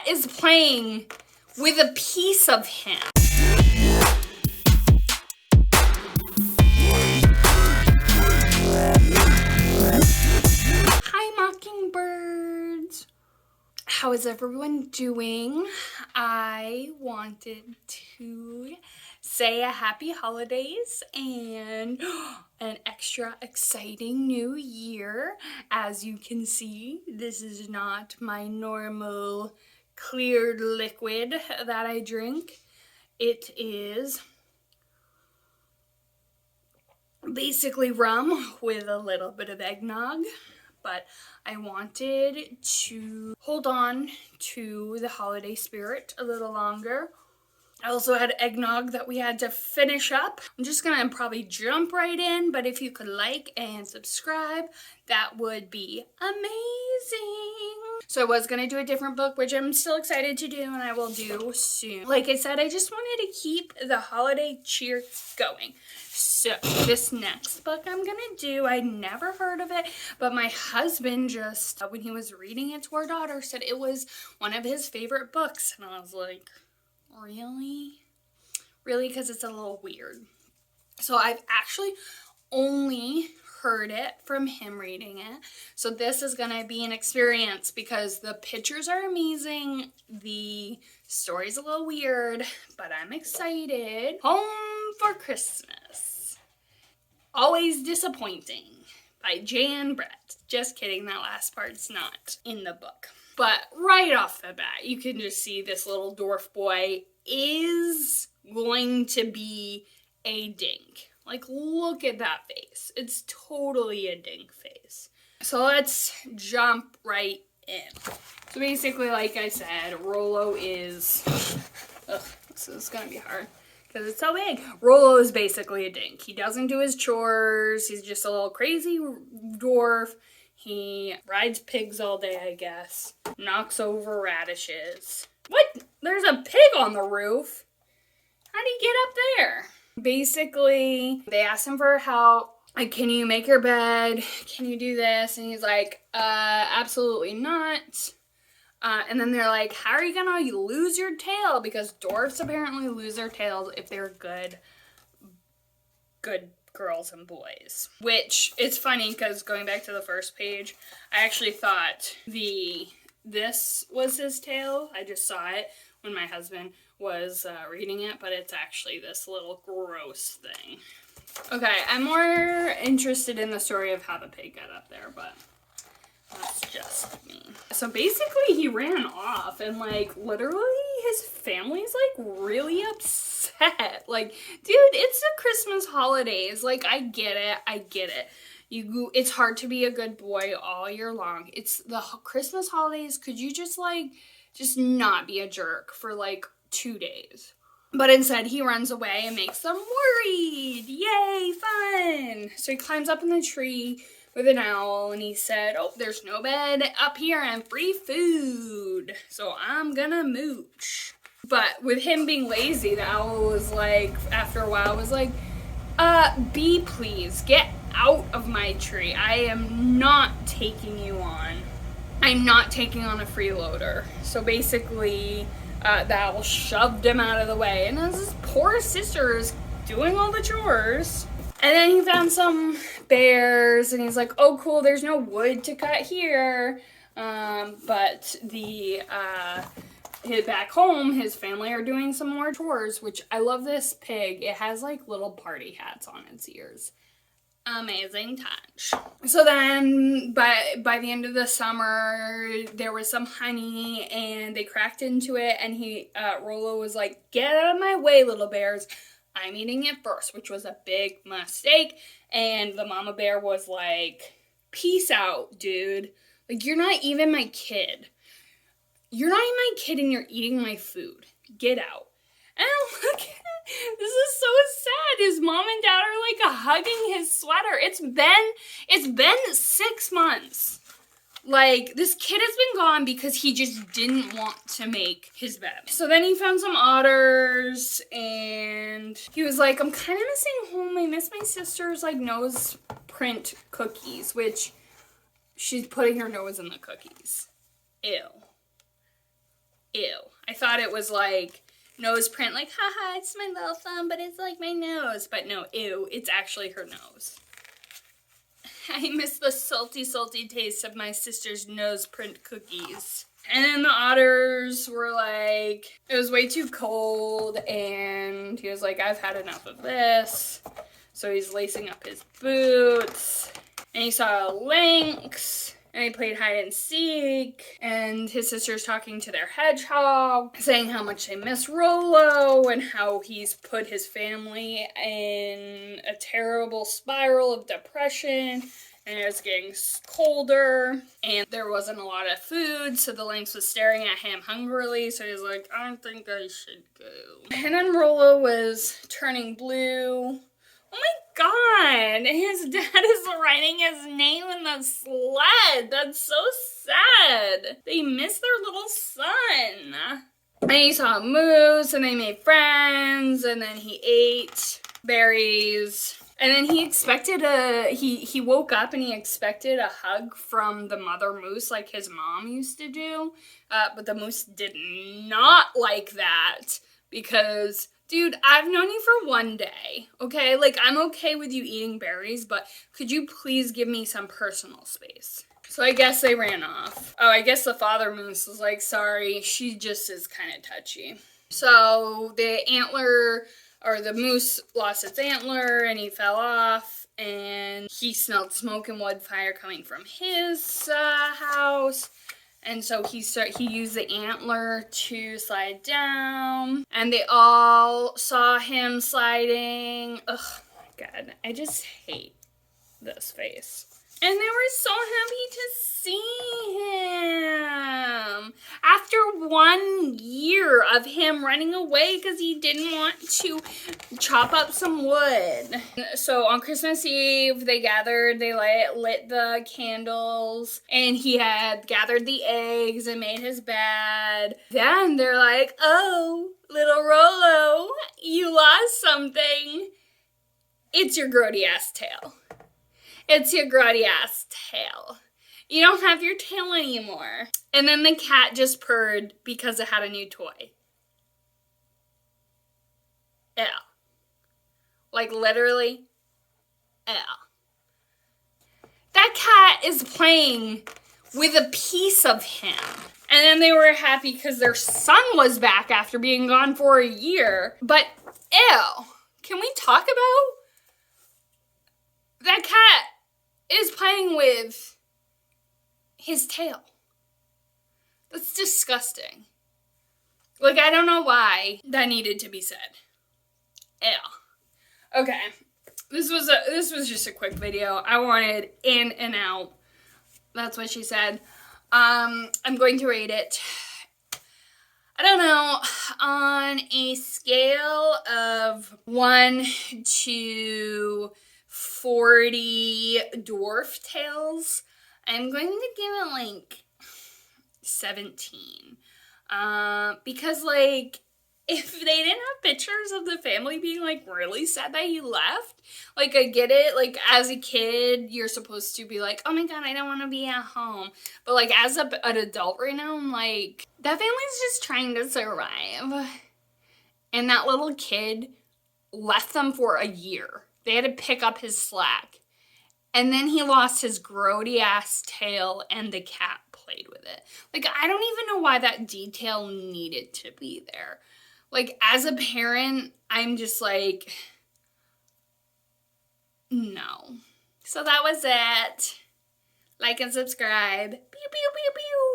is playing with a piece of him. Hi, Mockingbirds. How is everyone doing? I wanted to say a happy holidays and an extra exciting new year. As you can see, this is not my normal cleared liquid that I drink. It is basically rum with a little bit of eggnog. But I wanted to hold on to the holiday spirit a little longer. I also had eggnog that we had to finish up. I'm just gonna probably jump right in, but if you could like and subscribe, that would be amazing. So I was gonna do a different book, which I'm still excited to do, and I will do soon. Like I said, I just wanted to keep the holiday cheer going. So this next book I'm gonna do, I never heard of it, but my husband just, when he was reading it to our daughter, said it was one of his favorite books. And I was like, really? Really? Because it's a little weird. So I've actually only heard it from him reading it. So this is going to be an experience because the pictures are amazing. The story's a little weird, but I'm excited. Home for Christmas. Always Disappointing by Jan Brett. Just kidding, that last part's not in the book. But right off the bat, you can just see this little dwarf boy is going to be a dink. Like, look at that face. It's totally a dink face. So let's jump right in. So basically, like I said, Rollo is... Ugh, this is going to be hard because it's so big. Rollo is basically a dink. He doesn't do his chores. He's just a little crazy dwarf. He rides pigs all day, I guess. Knocks over radishes. What? There's a pig on the roof? How'd he get up there? Basically, they asked him for help. Like, can you make your bed? Can you do this? And he's like, absolutely not. And then they're like, how are you gonna lose your tail? Because dwarfs apparently lose their tails if they're good girls and boys. Which, it's funny because going back to the first page, I actually thought this was his tail. I just saw it when my husband was reading it, but it's actually this little gross thing. Okay, I'm more interested in the story of how the pig got up there, but that's just me. So basically he ran off and like literally his family's like really upset. Like, dude, it's the Christmas holidays. Like, I get it. It's hard to be a good boy all year long. It's the Christmas holidays. Could you just not be a jerk for like 2 days? But instead he runs away and makes them worried. Yay, fun. So he climbs up in the tree with an owl and he said, oh, there's no bed up here and free food. So I'm gonna mooch. But with him being lazy, the owl was like, after a while was like, bee, please, get out of my tree. I am not taking you on. I'm not taking on a freeloader. So basically, the owl shoved him out of the way. And as his poor sister is doing all the chores. And then he found some bears and he's like, oh, cool, there's no wood to cut here. But back home, his family are doing some more chores, which I love this pig. It has like little party hats on its ears. Amazing touch. So then by the end of the summer, there was some honey and they cracked into it and Rollo was like, get out of my way, little bears. I'm eating it first, which was a big mistake. And the mama bear was like, peace out, dude. Like, you're not even my kid. You're not even my kid and you're eating my food. Get out. And look at it. This is so sad. His mom and dad are like hugging his sweater. It's been 6 months. Like, this kid has been gone because he just didn't want to make his bed. So then he found some otters, and he was like, I'm kind of missing home. I miss my sister's, like, nose print cookies, which she's putting her nose in the cookies. Ew. Ew. thought it was like nose print, like, haha, it's my little thumb, but it's like my nose. But no, ew, it's actually her nose. I miss the salty, salty taste of my sister's nose print cookies. And then the otters were like, it was way too cold, and he was like, I've had enough of this. So he's lacing up his boots, and he saw a lynx, and they played hide and seek, and his sister's talking to their hedgehog, saying how much they miss Rolo, and how he's put his family in a terrible spiral of depression, and it was getting colder, and there wasn't a lot of food, so the lynx was staring at him hungrily, so he was like, I think I should go. And then Rolo was turning blue. Oh my god, his dad is writing his name in the sled. That's so sad. They miss their little son. And he saw a moose, and they made friends, and then he ate berries. And then he expected he woke up and he expected a hug from the mother moose like his mom used to do. But the moose did not like that because, dude, I've known you for one day, okay? Like, I'm okay with you eating berries, but could you please give me some personal space? So I guess they ran off. Oh, I guess the father moose was like, sorry, she just is kind of touchy. So the moose lost its antler and he fell off, and he smelled smoke and wood fire coming from his house. And so he used the antler to slide down, and they all saw him sliding. Ugh, my God, I just hate this face. And they were so happy to see him after 1 year of him running away because he didn't want to chop up some wood. So on Christmas Eve, they gathered, they lit the candles, and he had gathered the eggs and made his bed. Then they're like, oh, little Rolo, you lost something. It's your grody ass tail. It's your grody ass tail. You don't have your tail anymore. And then the cat just purred because it had a new toy. Ew. Like literally, ew. That cat is playing with a piece of him. And then they were happy because their son was back after being gone for a year. But ew. Can we talk about that cat is playing with his tail? That's disgusting. Like, I don't know why that needed to be said. Ew. Okay. This was just a quick video. I wanted in and out. That's what she said. I'm going to rate it, I don't know, on a scale of 1 to 40 dwarf tails, I'm going to give it like 17. Because like, if they didn't have pictures of the family being like really sad that he left, like I get it, like as a kid you're supposed to be like, oh my god, I don't want to be at home, but like as an adult right now, I'm like, that family's just trying to survive, and that little kid left them for a year. They had to pick up his slack. And then he lost his grody ass tail and the cat played with it. Like, I don't even know why that detail needed to be there. Like, as a parent, I'm just like, no. So that was it. Like and subscribe. Pew, pew, pew, pew.